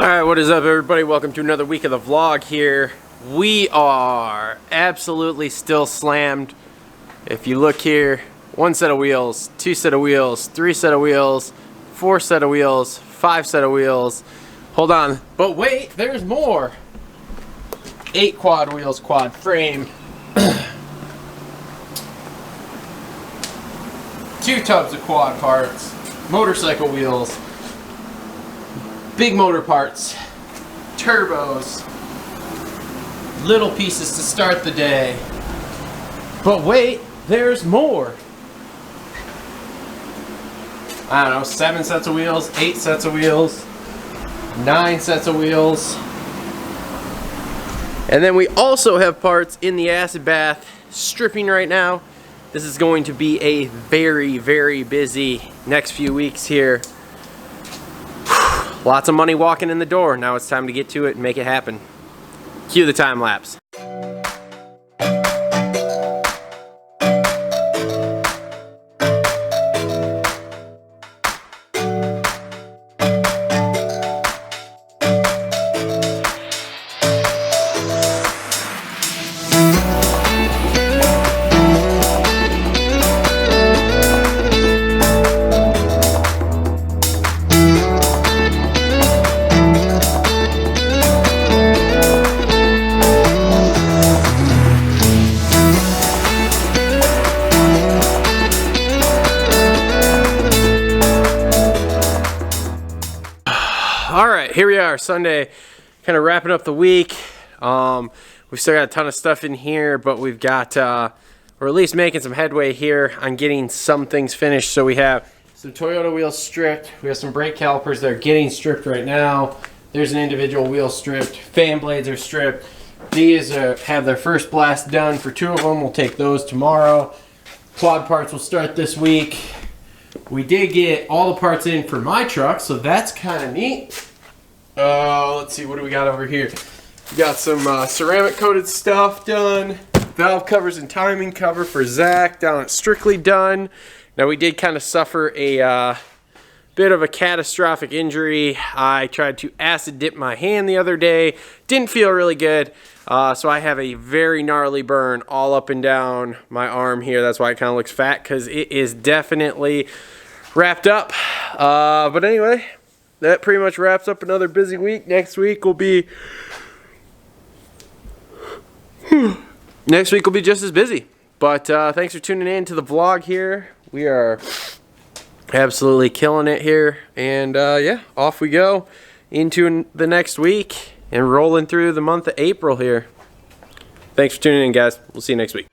Alright, what is up everybody? Welcome to another week of the vlog here. We are absolutely still slammed. If you look here, 1 set of wheels, 2 set of wheels, 3 set of wheels, 4 set of wheels, 5 set of wheels. Hold on, but wait, there's more. 8 quad wheels, quad frame. 2 tubs of quad parts, motorcycle wheels, big motor parts, turbos, little pieces to start the day. But wait, there's more. I don't know, 7 sets of wheels, 8 sets of wheels, 9 sets of wheels. And then we also have parts in the acid bath stripping right now. This is going to be a very, very busy next few weeks here. Lots of money walking in the door. Now it's time to get to it and make it happen. Cue the time lapse. Alright, here we are, Sunday, kind of wrapping up the week. We've still got a ton of stuff in here, but we've got, we're at least making some headway here on getting some things finished. So we have some Toyota wheels stripped, we have some brake calipers that are getting stripped right now. There's an individual wheel stripped, fan blades are stripped. These have their first blast done for 2 of them, we'll take those tomorrow. Quad parts will start this week. We did get all the parts in for my truck, so that's kind of neat. Let's see, what do we got over here? We got some ceramic coated stuff done. Valve covers and timing cover for Zach down at Strictly done. Now we did kind of suffer a bit of a catastrophic injury. I tried to acid dip my hand the other day. Didn't feel really good. So I have a very gnarly burn all up and down my arm here. That's why it kind of looks fat, because it is definitely wrapped up. But anyway, that pretty much wraps up another busy week. Next week will be just as busy. But thanks for tuning in to the vlog here. We are absolutely killing it here. And yeah, off we go into the next week and rolling through the month of April here. Thanks for tuning in, guys. We'll see you next week.